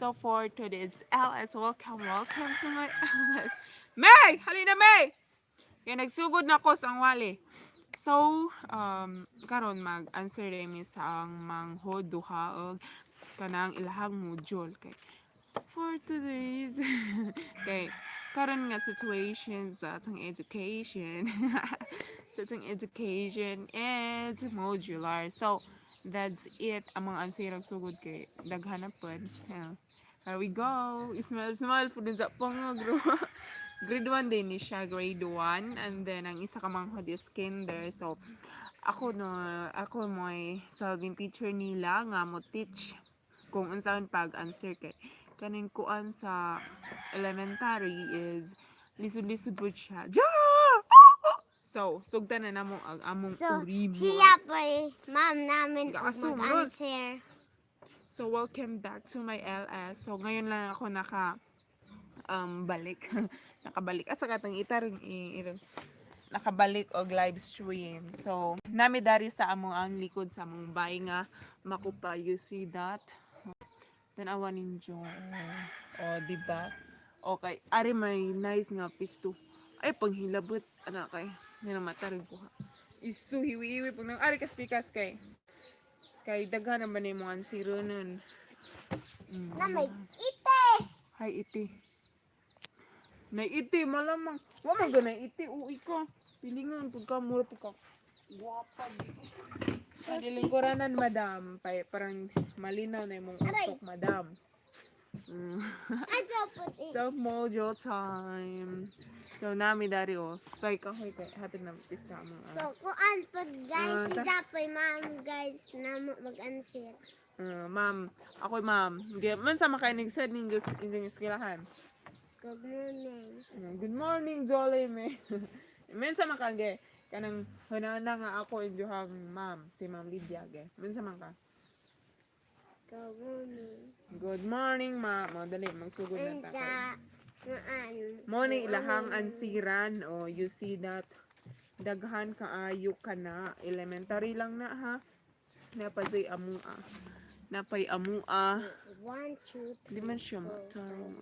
So for today's LS, welcome to my LS. May! Halina May! Kaya nagsugod na ko sa wali. So, karon mag-answer mi sa ang manghod duha og kanang ilahang module kay for today's kay karon nga situation sa atong education sa atong education is modular. So, that's it. Among answer ang sugod kay daghan na pod. Here we go. Small po dun sa pangagro. Grade 1 din ni siya, grade 1. And then, ang isa ka manghod is kinder. So, ako mo'y solving teacher nila nga mo teach kung unsaon pag-answer kay kaning kuan sa elementary is lisod-lisod po siya. So, sugdan na namo ang among urimos. Siya po ma'am namin mag-answer. So, welcome back to my LS. So, ngayon lang ako balik. Nakabalik. Asa katong itarong nakabalik og live stream. So, nami dari sa among ang likod sa among bay nga makupa. You see that? Tanawa ninyo. Diba? Okay. Ari may nice nga pisto. Ay, panghilabot. Anak kay. Nga matarin ko ha. Isu, hiwi-hiwi. Pag nang ari kas-pikas kay daghan naman yung mga ansiro nun. Na may ite! Hi, ite. Na ite, malamang. Wala ka na ite, uwi ka. Pilingan, pagkamura, guwapa. Sa dilingkuranan, madam. Parang malinaw na yung utok, madam. So, module time. So, nami dari Kay kahoy kay hatid na pista mo. So, kuan po guys, dapat ma'am guys na mag-answer. Ma'am, ako ma'am. Man sa makainig sa inyong eskwelahan. Good morning. Good morning, Jolly me. Men sa makage kanang hunana nga ako injuhang ma'am, si Ma'am Lydia ge. Men sa man ka. Good morning. Good morning, ma'am. Dali magsugod na ta. Morning ilahang ansiran. You see that daghan kaayo ka na. Elementary lang na ha. Napay amua. 1, 2, 3. Di man siya matarong.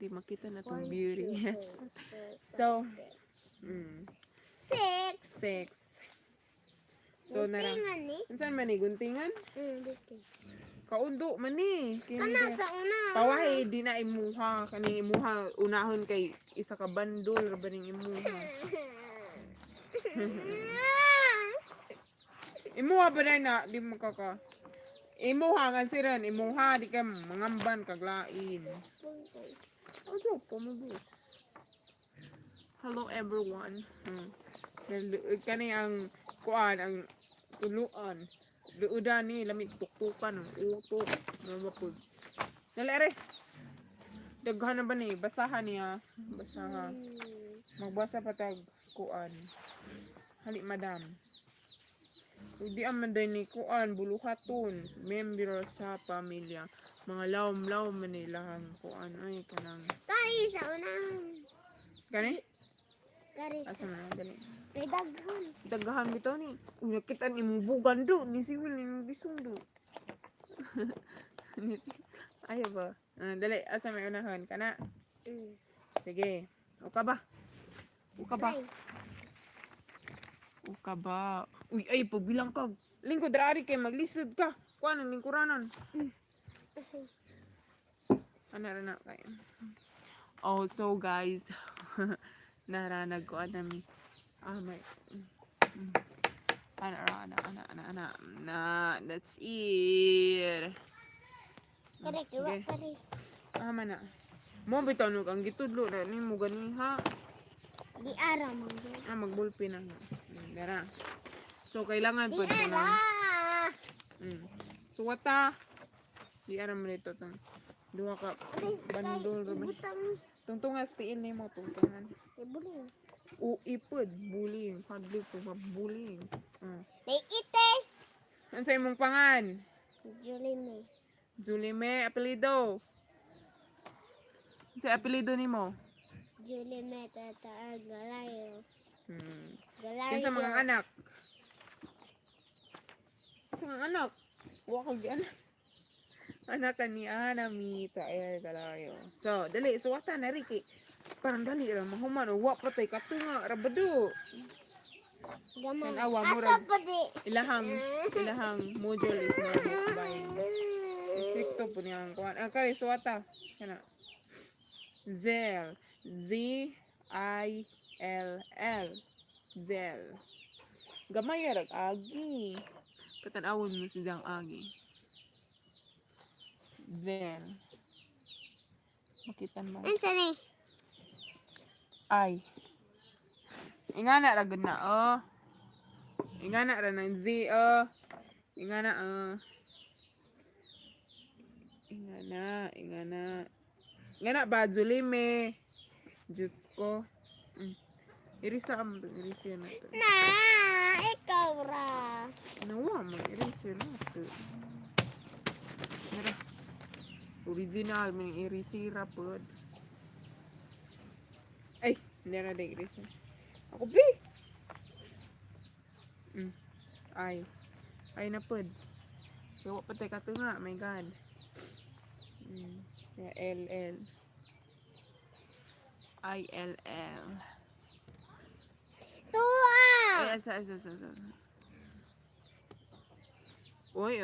Di makita na tong beauty. So, 6. So, guntingan ni? Saan man ni? Guntingan? Dito. Kaundo man ni. Ana sa una. Tawahi, di na imuha. Kaning imuha, unahon kay isa ka bandol. Rabaning imuha. Imuha ba na? Di mo kaka. Imuha nga siran. Imuha, di ka mangamban kaglain. Ojo, pamubos. Hello everyone. Kani ang kuan, ang tuluan. Luudan ni lamig tuktukan ng utok. Mabapod. Nalere. Daghan na ba ni? Basahan niya. Basahan. Magbasa patag kuan. Hali madam. Hindi aman din ni kuan buluhaton. Membro sa pamilya. Mga lawm-lawm manilahang kuan. Ay kanang. Kari sa una. Kani? Kari sa. Asa na dali. Kay daghan. Daghan bitaw ni. Nakita ni mo bugan do. Ni siwil ni mo bisundo. Ayaw ba? Dali, asa may unahon ka na? Sige. Uka ba? Uy, ay, pagbilang ka. Lingkod, rari kay maglisod ka. Kuha ng lingkuranan. Ano na kayo? Oh, so guys, naranag ko anami. May. That's it. Kari kiwa kari. Mana. Mo bitaw no kang gitudlo na ni mo gani ha. Di ara mo. Magbulpi na. Dara. So kailangan Di pud ara. Suwata. Di ara man ito tong duha ka bandol ro. Tungtungas tiin ni mo tungtungan. Buling. Ipod buling, hadlok to bullying. May ite. Ano imong pangan? Julie May apelido. Sa apelido nimo? Julie May tata Galayo. Galayo. Kinsa mga anak? Sa mga anak? Wa ko gian. Anak ni Anami sa air kalayo. So, dali suwata na Ricky. Parang dali ra mahuman o wa patay katunga rabado. Gamay. Tanawa mo Asa rag pa di? ilahang module is no mukbang. Stricto po niyang kuan. Okay, suwata. Kana. Zel. Z-I-L-L. Zel. Gamay rag agi. Patanawon mo si Jang agi. Zel. Makitan mo. Ansa ni? Ay. Ingana ra gud na oh. Ingana ra ng Z oh. Ingana ingana. Ingana ba Zulime? Diyos ko. Irisa mo to. Irisa na to. Na, ikaw ra. Nawa mo. Irisa na to. Mira. Original. May irisira po. Ay. Hindi na din irisa. Ako be. Ay. Ay na po. Gawa pa tayo ka nga. My God. L-L. I-L-L. Tuwa. Ay, asa. Uy.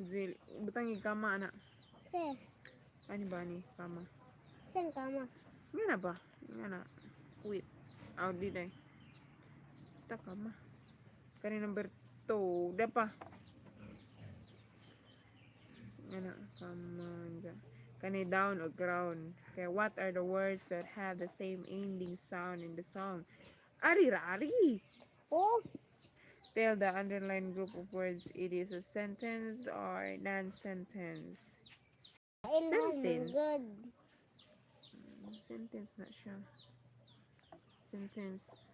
Zil, butang kama anak. Sir, Ani ba ni kama? saan ka mo? Ngana ba? Ngana. Wait. Out di day. Basta kama. Kani number 2. Dapa. Ngana kama dyan. Kani down or ground. Okay, what are the words that have the same ending sound in the song? Ari. Oh, Tell the underlined group of words it is a sentence or non-sentence. Sentence. Good. Sentence na siya. Sentence.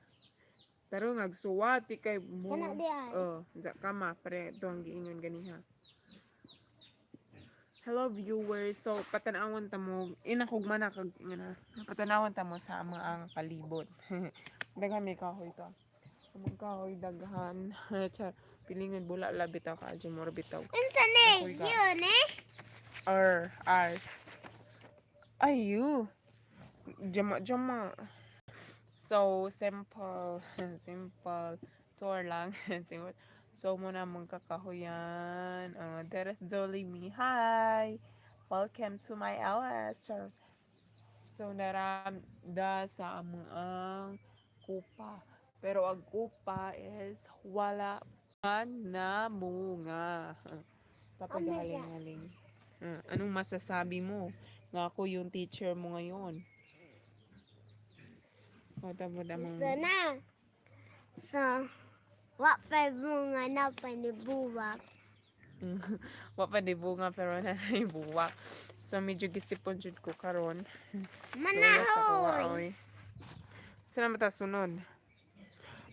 Pero ngagsuwati kay mo. Kana di ay. Oh, sa kama pare tong giingon ganiha. Hello viewers. So patanawon ta mo inakugman na kag ngana. Patanawon ta mo sa mga palibot. Daghan may kahoy to. Among kahoy daghan. Char pilingan bula la bitaw ka adyo mo bitaw. Ansa ni? Yun eh. R. Ayu. Jama. So, simple. Tour lang. Simple. So, muna mong kakahuyan. There is Jolie me. Hi! Welcome to my LS. So, naramda sa amang kupa. Pero ang kupa is wala man na munga. Papagaling-haling. Anong masasabi mo? Nga ako yung teacher mo ngayon. Sana. So, what five mo nga na panibuwak? Wa pa di bunga pero na buwak. So medyo gisipon jud ko karon. Manahoy. Sana mata sunod.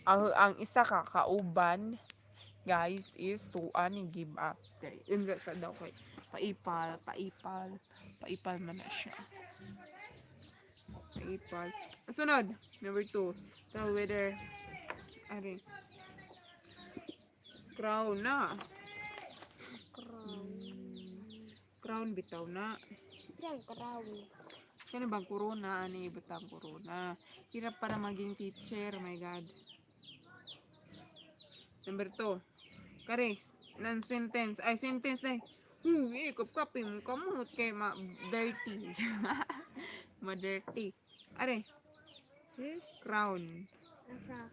Ang isa ka kauban guys is tuan ni give up. Okay. Unsa sa daw kay paipal man na siya. Paipal. Sunod, number 2. Tell whether crown na. Crown bitaw na. Saan crown? Kaya bang corona? Ano ibutang corona? Hirap para maging teacher. Oh my God. Number 2. Kare, non-sentence. Ay, sentence na. Kapkapi mo kamot kay dirty. Ma-dirty. Are. Crown. Asa?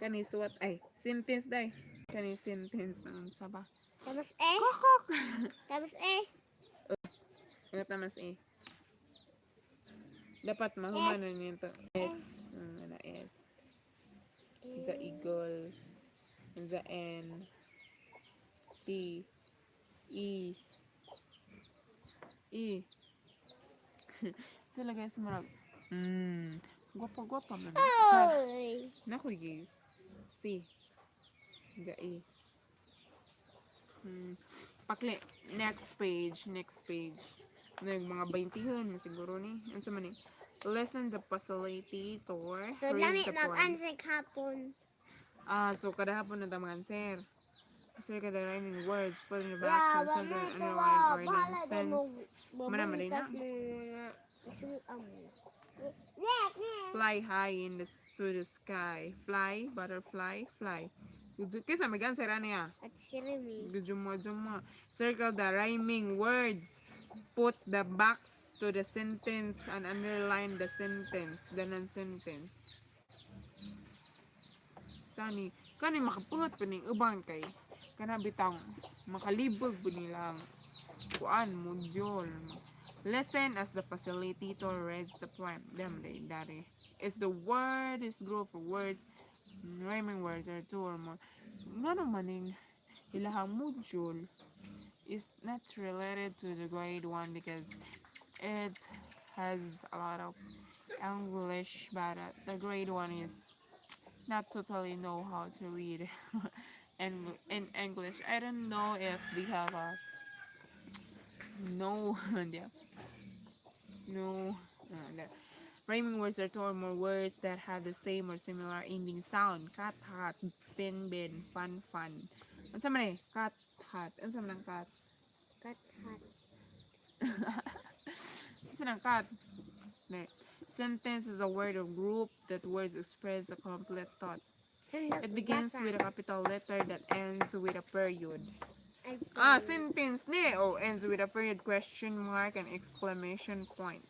Kani suwat. Ay, sentence day. Kani sentence ng saba. Tapos eh? Kokok! Tapos eh? Ano tamas eh? Dapat mahumanan niyo to. S. S. The eagle. The N. T. E. Sila guys marag. Gwapa man. Oy! Nakoy guys. C. The E. Pakli. Next page. Mga 20 siguro ni. Ano sa man eh? Listen the facilitator. So, Read lamit the poem. mag-answer kahapon. So kada hapon na ta mag-answer. Answer ka the rhyming words, put in the Yeah, box, and wag something mo underline or bahala din mo. nonsense. Mana malay na. Babalikas mo mga isuam mo. Nek. Fly high to the sky. Fly, butterfly, fly. Kisa mag-answer ano ya? At si Remy. Jumo. Circle the rhyming words. Put the box to the sentence and underline the sentence, the non-sentence. Sani, kani makapulot pa ning ubang kay kana bitang makalibog po nilang kuan module. Listen as the facilitator reads the poem. Dari. Is the word is group of words, rhyming words or two or more. Nga maning ilahang module is not related to the grade 1 because it has a lot of English, but the grade 1 is not totally know how to read in English. I don't know if they have a no yeah, no the rhyming words are two or more words that have the same or similar ending sound. Cat, hat, bin, fun. Ano sa man cat, hat. Ano sa man cat? Kat. Ano sa man cat? Sentence is a word or group that words express a complete thought. It begins with a capital letter that ends with a period. Sentence ni. Ends with a period, question mark, and exclamation point.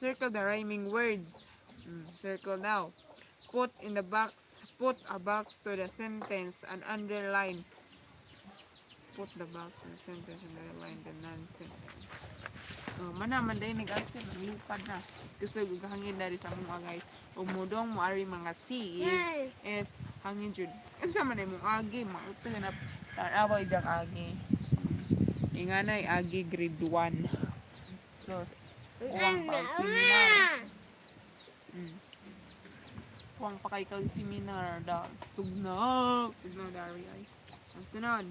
Circle the rhyming words. Circle now. Put a box to the sentence and underline. Put the box to the sentence and underline the non-sentence. Manaman day nag-answer ng lupad na. Kasi hangin dari sa mga guys. Umudong mo ari mga C is hangin jud. Unsa man imong agi mauto na tanawa ijang agi. Inganay agi grade 1. Sos. Kuwang pa seminar. Kuwang pa kay kag seminar da. Tugnaw dari ay. Ang sunod.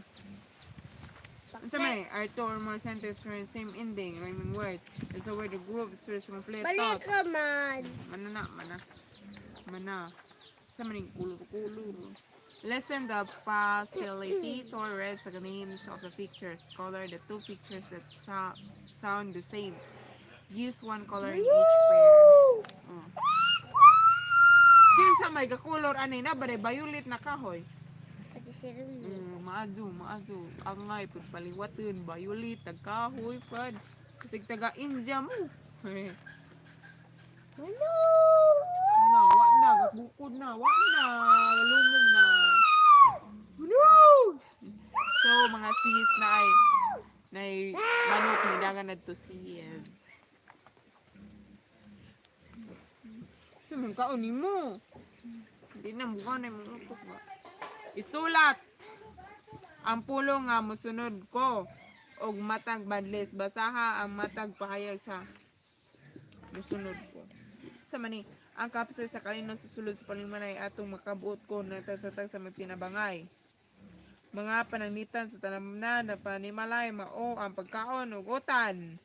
Unsa may are two or more sentences for the same ending, rhyming words. It's a word of group, it's a complete thought. Balik ka man. Mana. Sa maning kulur. Listen the facilitator reads the names of the pictures. Color the two pictures that sound the same. Use one color in each pair. Kinsa may gakulor anay na bare violet na kahoy. At si Remy. Maazo. Angay pud paliwaton violet tagkahoy pad. Kasi taga India mo. Ano? Bukod na, lumog na. No! So, mga sis na ay manok ni dagan na to sis. Sumang kaunin mo. Hindi na mukha na yung utok ba. Isulat ang pulo nga musunod ko og matag Godbless. Basaha ang matag pahayag sa musunod ko. Sa mani, ang kapsay sa kalinon susulod sa palimanay atong makabuot ko na tagsatag sa magtinabangay. Mga pananglitan sa tanamnan na panimalay mao ang pagkaon ug utan.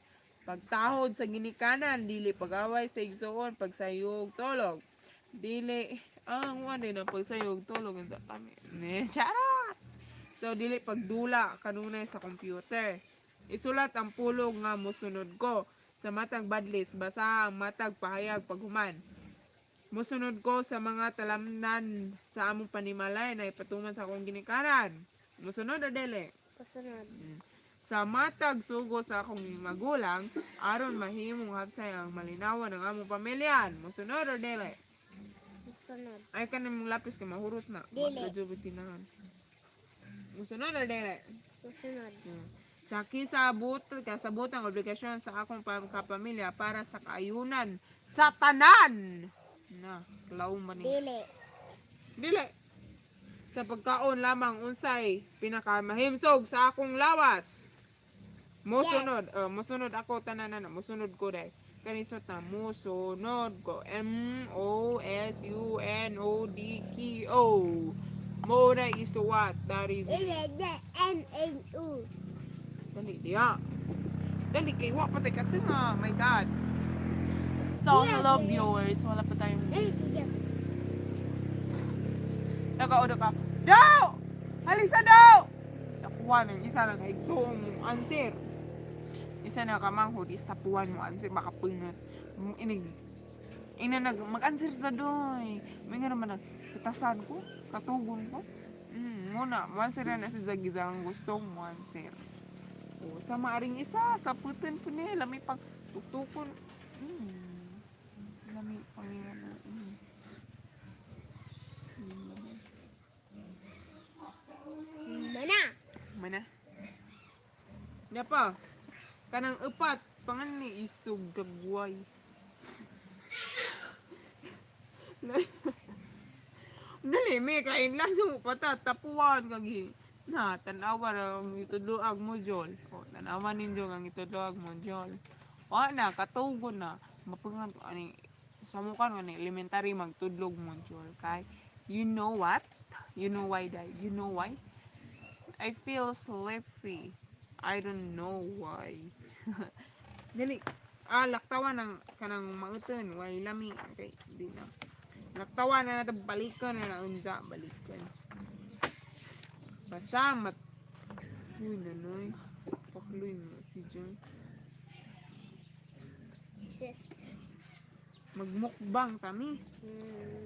Pagtahod sa ginikanan, dili pag-away sa igsoon, pagsayog tolog. Dili ang wala na pagsayog tolog sa kami. Charot! So dili pagdula kanunay sa computer. Isulat ang pulong nga musunod ko sa matag Godbless. Basa ang matag pahayag paghuman. Musunod ko sa mga talamnan sa among panimalay na ipatuman sa akong ginikanan. Musunod o dili? Kasunod. Sa matag sugo sa akong magulang, aron mahimong hapsay ang malinawan ng among pamilyan. Musunod o dili? Kasunod. Ay ka mong lapis ka mahurot na. Dili. Magkajubitinahan. Musunod o dili? Kasunod. Sa kasabot ang obligasyon sa akong kapamilya para sa kaayunan sa tanan. Na, klaw man ni. Dili. Sa pagkaon lamang unsay pinakamahimsog sa akong lawas. Musunod, musunod ako tanan na, musunod ko dai. Kanisot na musunod ko. MOSUNODKO. Mo na isuwat dari. N-A-U. Dali diya. Dali kay wa patay ka nga. My God. So, hello viewers. Wala pa tayong... Naka-odo ka. Daw! Halisa daw! Tapuan ng isa lang kay Zoom answer. Isa na ka manghod is tapuan mo answer makapungat. Inig mag-answer na doy. May nga naman katasan ko, katugon ko. Muna, answer na si Zagizang gusto mo answer. O, sa maaring isa, sa putin po niya, lami pang tuktukon. Lami pang Mana? Hindi pa. Kanang upat, pangan ni isog gagway. Dali, may kain lang sa upata, tapuan kagi. Na, tanawa ang itudloag mo, Jol. O, tanawa ninyo ang itudloag mo, Jol. O, na, katugon na. Mapungan ko, sa mukha nga ni elementary magtudlog mo, Jol. Kay, you know what? You know why, Day? You know why? I feel sleepy. I don't know why. Dali, laktawan ng kanang mauton, why lami. Okay, di na. Laktawan na natin, balikan na naunza, balikan. Basamat. Uy, nanoy. Pakluin mo si John. Magmukbang kami.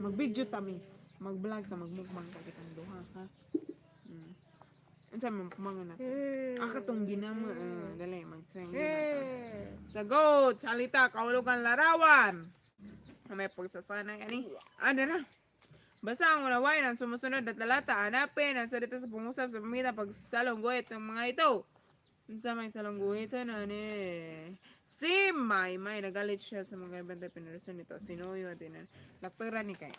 Mag-video kami. Mag-vlog ka, magmukbang ka kitang duha, ha? Saan mo kumangan natin? Akatong ginama. Dali, magsayang natin. Sagot! Salita! Kahulugan larawan! May pagsasanay. Ano na? Basa ang ulaway ng sumusunod na talata. Hanapin ang salita sa pangusap sa pamita pagsalungguhit ng mga ito. Sa may salungguhit na si May nagalit siya sa mga ibang pinarason nito. Sinuyo at lakpera ni Kay.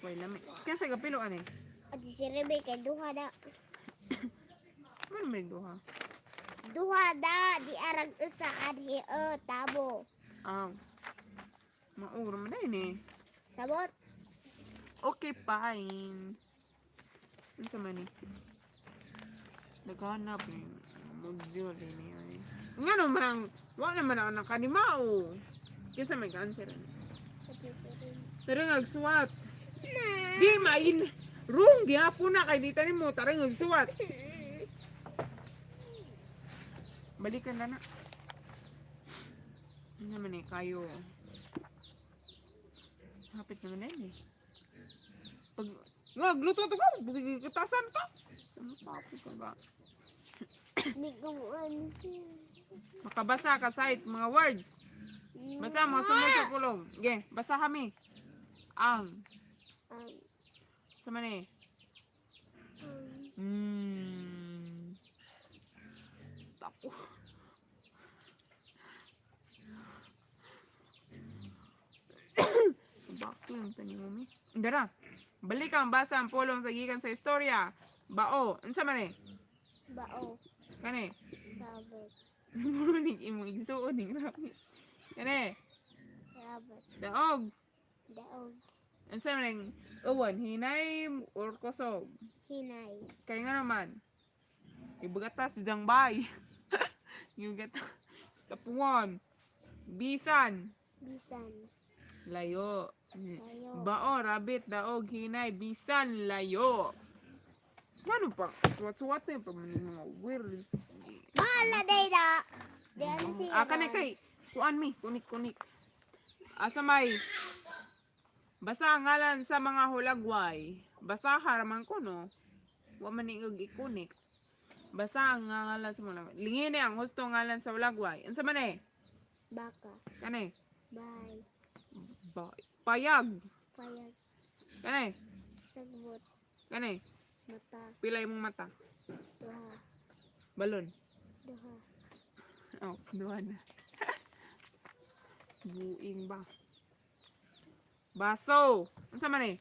Wait, lami. Kaya sa kapilo, At si Rebecca, duha da. Man may duha. Duha da, di arag usa adhi tabo. Mauro man na Sabot. Okay, fine. Ano sa mani? Naghanap yung mag-jewel ni. Nga naman wala naman ako nakanimao. Kasi may cancer. Pero nagsuwat. Di main. Rung, gihapon na kay dita ni mo. Tara nagsuwat. Balikan na na. Ano naman kayo. Hapit naman na Pag, gluto to ka. Katasan ka. Saan papo ka ba? Hindi ko siya. Makabasa ka sa mga words. Basa mga sunod sa kulong. Okay, basa kami. Ang. Sa mani. Tapo. Bakit yung tanong mo? Dara. Balik ang basa ang pulong sa gikan sa istorya. Bao. Ano sa mani? Bao. Kani? Sabot. Murunig imong igsuon ning rami. Kani? Sabot. Daog. Daog. Ano sa mani? Uwan, hinay or kusog? Hinay. Kaya nga naman. Ibagata si Jangbay. Ibagata. Tapuan. Bisan. Bisan. Layo. Layo. Bao, rabbit, daog, hinay, bisan, layo. Ano pa? Suwat-suwat na yung mga words. Mahala day da. Kanay kay. Kuan mi. Kunik-kunik. Asa may. Basa ang ngalan sa mga hulagway. Basa haraman ko no. Wa man niog ikunik. Basa ang ngalan sa mga. Lingini ang husto ngalan sa hulagway. Unsa man Baka. Kanay. Bye. Payag. Payag. Kanay. Sagbot. Kanay. Mata. Pilay mong mata. Duha. Balon. Duha. Oh, duha na. Buing ba? Baso. Unsa man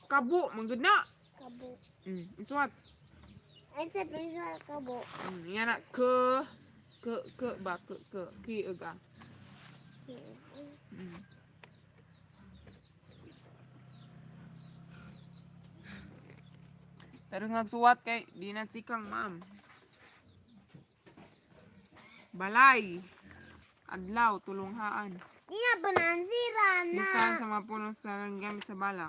Kabo, manggod na. Kabo. Isuwat. Ay sa pinsal kabo. Yan na ke ba ke kiuga. Pero nagsuwat kay di na sikang ma'am. Balay. Adlaw tulunghaan. Di na pa nansira na. Listahan sa mga puno sa gamit sa bala.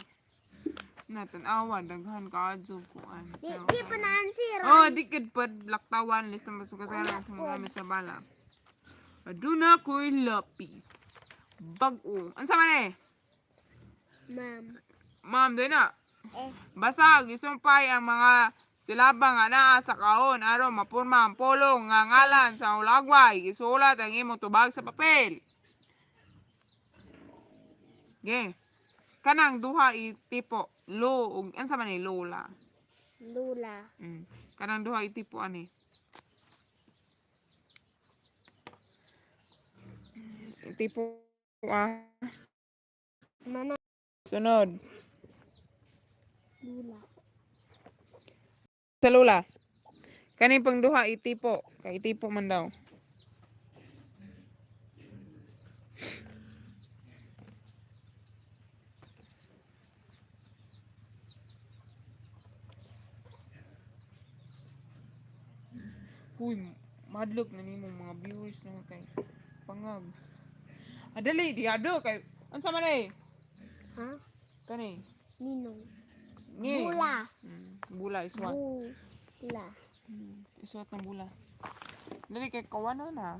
Natan awa daghan ka adyo kuan. Di pa nansira. Oh, di kid pa laktawan lista masuk sa sa mga gamit sa bala. Aduna ko'y lapis. Bag-o. Ansa man eh? Ma'am. Ma'am, din na. Eh, Basag, isumpay ang mga silabang nga naa sa kaon aron mapurma ang pulong nga ngalan sa ulagway. Isulat ang imong tubag sa papel. Okay. Kanang duha itipo. Lo, ug ansa man ni lola. lula. Kanang duha itipo ani. Itipo Mana Sunod. lula. Sa lola. Kani pang duha itipo. Kay itipo man daw. Huy, madlok na nimo mga viewers na kay pangag. Adali, di ado kay unsa man eh? Ha? Kani. Ninong. Ni. Bula. Bula iswat. Bula. Iswat ng bula. Dali kay kawano na.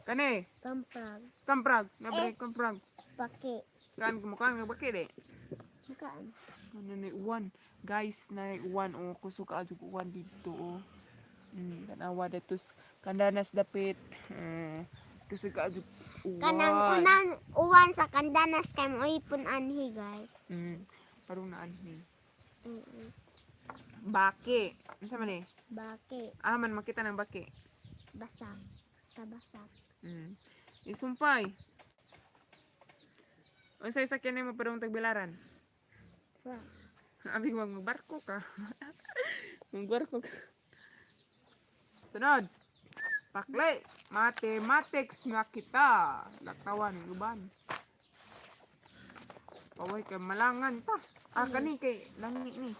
Kani, Kamprag. kamprag, nabre kamprag. Pake. Kan kumukan nga bakit eh. Makaan. Ano na uwan. Guys, na uwan o kusog ka adyo uwan dito o. Tanawa datos kandanas dapit. Kusog ka adyo uwan. Kanang unan uwan sa kandanas kay mo ipon anhi guys. Parang naan ni. Mm-mm. Baki. Ano man eh? Bake. Man makita ng baki. Basak. Sa basak. Isumpay. Unsay sakyan mo padung tagbilaran? Wow. Abi magbarko ka. Magbarko ka. Sunod. Pakli. Mathematics na kita. Laktawan ng uban. Paway kay malangan ta. Kani kay langi ni.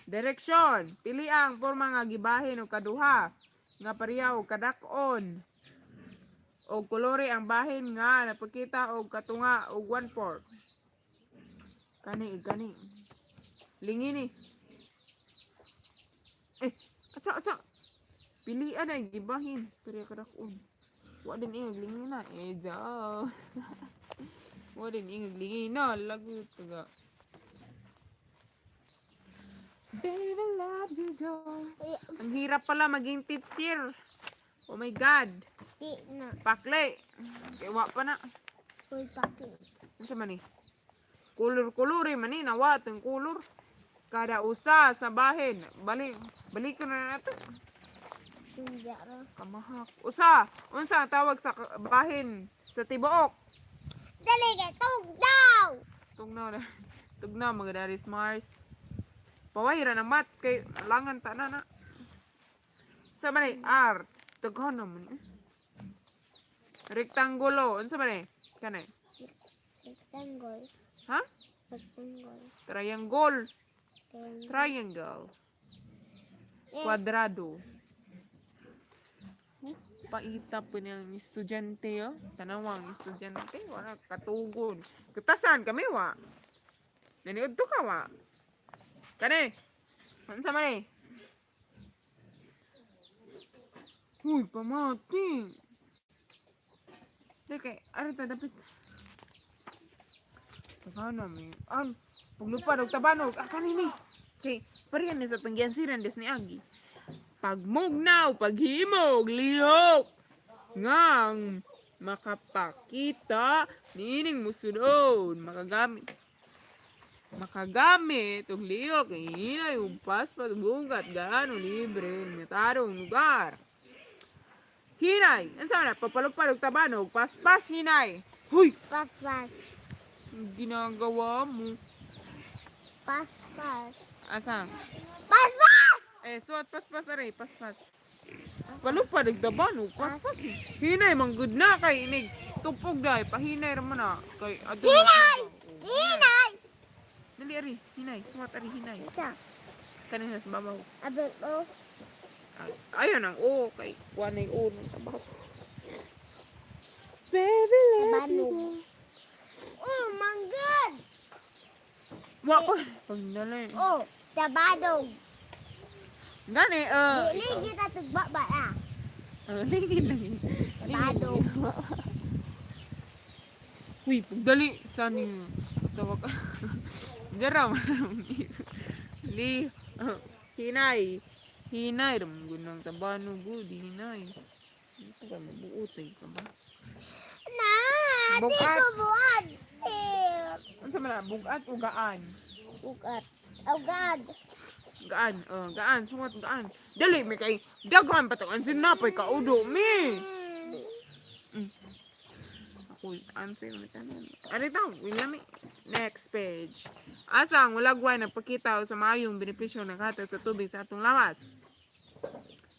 Direksyon. Pili ang porma nga gibahin o kaduha. Nga pareha o kadakon. O kolore ang bahin nga napakita og katunga og 1/4. Kani. Lingi ni. Asa. Pilian ay gibahin. Pareha kadakon. Wa din ingag lingi na. Jo. Wa din ingag lingi na. Lagot taga. Baby, love you go. Ang hirap pala maging teacher. Oh my God. Di na. Pakli. Kewa pa na. Full pake. Ano sa mani? Kulur-kuluri mani. Nawat ang kulur. Kada usa sa bahin. Balik ko na nato. Tundya ra. Kamahak. Usa. Unsa ang tawag sa bahin sa tibuok? Dali kay tugdaw. Tugnaw mga daris Mars. Pawahira ng mat kay langan ta na. Sa mani? Arts. Daghan naman. Rektangulo. Unsa man eh? Kanay. Rectangle. Ha? Rectangle. Triangle. Triangle. Kwadrado. Paita po niyang estudyante, oh. Tanawang estudyante. Wala katugod. Katasan kami, wa. Naniod to ka, wa. Kani. Ano sa mani? Uy, pamati. Deke, arita dapat. Takana, mi. Paglupad og tabanog. Kanini. Kay, pariyan ni sa tanggiansiran des ni Agi. Pagmugnaw, paghimog, lihok. Ngang makapakita nining musunod. Makagamit og lihok. Hinay, umpas, pagbugat, gano, libre, natarong lugar. Hinay, ansa na, papalupad og tabanog, paspas, hinay. Huy! Paspas. Ang ginagawa mo. Paspas. Asa? Paspas! Suot paspas aray, paspas. Palupad og tabanog, paspas. Hinay, manggod na kay inig. Tupog dahi, pahinay raman na. Kay, Hinay! Hinay! Dali ari, hinay, suot ari, hinay. Isa. Kanina sa babaw. Abot o. Ayun ang O. Kay kuha na yung O ng tabaw. Baby, let me Tabanog. go. Oh, manggod. Wa ko. Pagdala. Oh, tabanog. Gani, Dili kita tugbaba ah. Lingin lang yun. Tabanog. Uy, pagdali. Saan yung tawag ka? Diyan Li. Hinay. Hinay. Ramang tabanog. Hinay. Ito ka mabuutay ka ba? Na, di Bugat. ko buhat. Ano sa mga? Bugat o gaan? Bugat. Oh God. Gaan. Gaan. Sungat gaan. Dali, may kay dagan patakan sinapay ka udo, mi. Ako, answer mo tanan. Arita, wilami. Next page. Asa ang ulagway nagpakita sa maayong benepisyo ng hatag sa tubig sa atong lawas?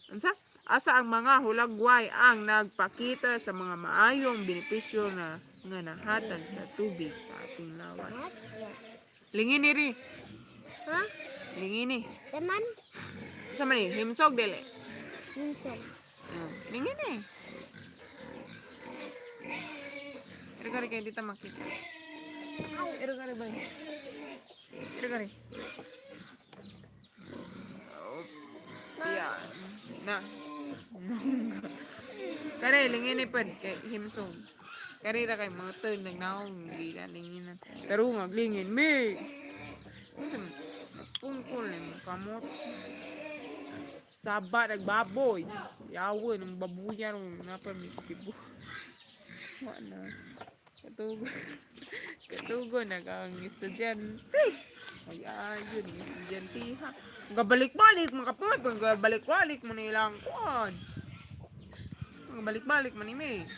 Ansa? Asa ang mga hulagway ang nagpakita sa mga maayong benepisyo na nga nahatag sa tubig sa ating lawas? Lingini ri. Ha? Lingini. Teman? Sa man himsog dili. Minsan. Lingini. Iri kayo dito makita. Iri ba? Iri. Yan. Na. Kare, lingini pa. Himsog. Kare ra kay mga turn nagnaong. Hindi ka linginan. Pero maglingin. Me! Pungkol yung kamot. Saba, nagbaboy. Yawan, ang babuya rin. Napamikibo. Wala. Katugo, nag-ang estudyante. Mag-ayun, estudyante ha. Magabalik-balik, makapot. Magabalik-balik mo nilang kuwan. Magabalik-balik mo ni May.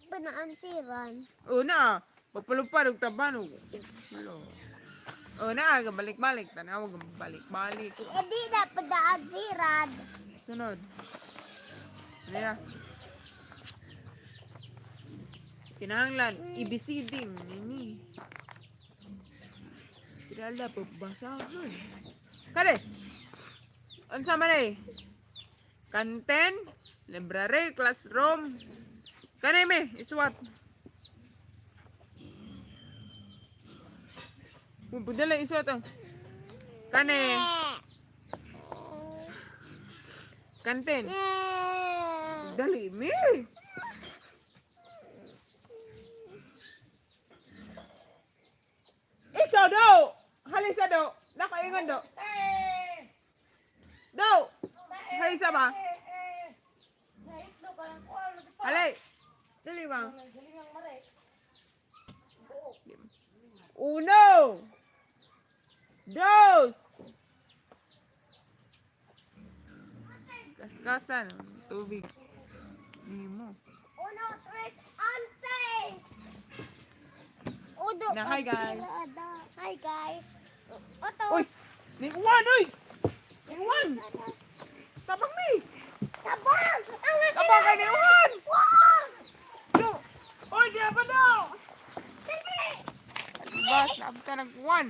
Panaansiran. Na, magpalupad, tabanog. Hello. Na, balik-balik. Tanaw, balik-balik. Hindi na panaansiran. Sunod. Ano yan? Kinahanglan, ibisidim. Nini. Kirala, pagbasahan. Kare! Ano sa manay? Kanten, library, classroom. Kane me, iswat. Budala iswat ang. Kane. Kanten. Dali me. Ikaw daw. Halisa daw. Nakaingon daw. Daw. Halisa ba? Halay. Dali ba? Uno. Dos. Kaskasan. Tubig. Hindi mo. Uno, tres, once. Udo. Na, hi, guys. Hi guys. Oto. Uy! Niuwan, uy! Niuwan! Tabang mi! Tabang! Tabang kay niuwan! Wow! Yo! Uy, di ba daw? Sige! Bas, naabot ka nag-uwan.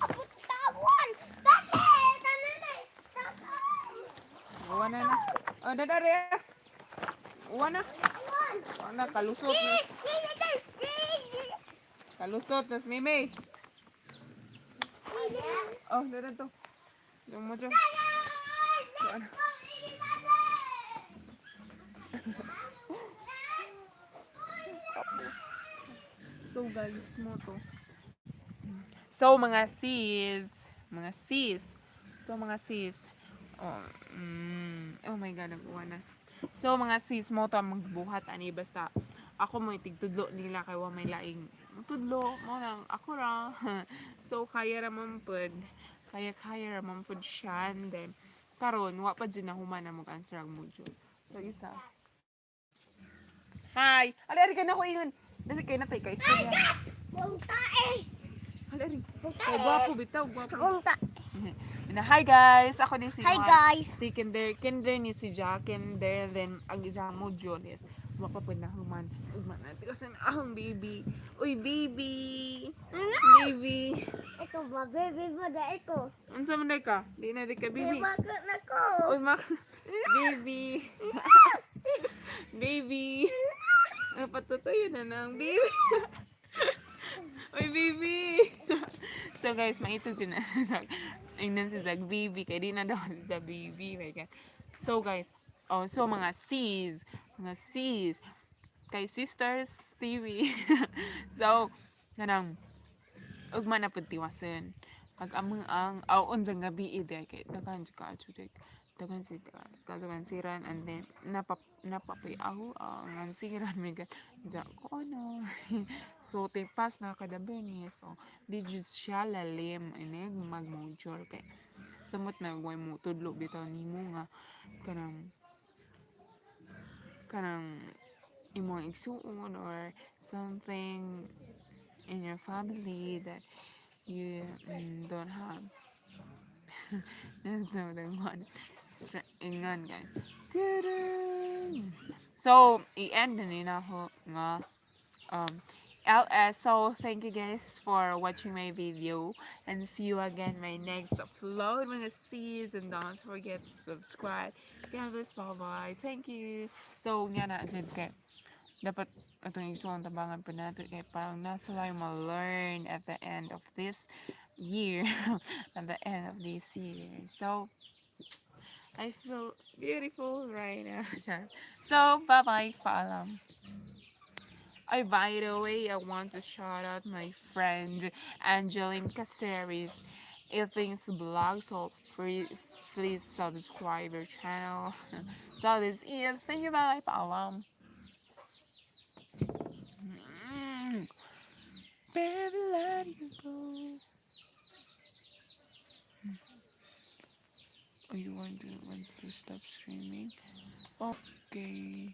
Abot tawan! Bakit? Nanay! Uwan na na. Dadari. Uwan na. Tawan! Uwan na, kalusot na. Kalusot na si Mimi. Oh, dadan to. Yung mo dyan. Uwan. So guys, mo to. So mga sis. Oh my god, nag-uwan na. So mga sis, mo to ang magbuhat ani basta ako mo itigtudlo nila kay wa may laing tudlo mo lang ako ra. So kaya ra man pud. Kaya ra man pud siya. And then karon wa pa jud na human na mag-answer ang module. So isa. Hi. Ali ka na ko ingon. Dali kay natay kay istorya. Punta eh! Ali. Punta Kay eh! gwapo bitaw, gwapo. Punta! Na, hi guys! Ako din si Hi Juan. guys. Si Kinder ni si Jack. Kinder, then ang isa mo, Jones. Makapag na human. Ugman natin kasi ahong baby. Uy, baby! Baby! Ikaw ba? Baby mo da ikaw. Unsa man day ka? Di na di ka, baby. Bakit na ko? Uy, baby! Baby! Patutuyo na ng baby. Uy, baby! So guys, maitog dyan na si Zag. Ingnan si Zag, baby. Kaya di na daw si Zag, baby. My God. So guys, so mga C's, kay Sisters TV. So, kanang, ugma na pud tiwason. Pag amang ang, unsang gabi ide, kay dagan ka ajudik. Dagan siran, and then, napapoy ako, ang siran, may gan, ko ano. So, tipas na kada ni. So, di jud siya lalim. Inig, mag-mojor. Kay, samot na, huwag mo tudlo bitaw ni mo nga, kanang, imong igsuon or something in your family that you don't have. That's not the one. Ingan, guys. So, i-end na nila ako nga LS. So, thank you guys for watching my video. And see you again my next upload, mga sis. And don't forget to subscribe. Godbless, bye-bye. Thank you. So, nga na, dyan kay dapat itong isuang tabangan pa natin kay parang nasa lang ma-learn at the end of this year. At the end of this year. So, I feel beautiful right now. So, bye-bye. Paalam. By the way, I want to shout out my friend Angeline Caceres. Everything's blog, so please subscribe your channel. So this is thank you, bye. Paalam. Baby, let you go. Oh, you want to stop screaming? Okay.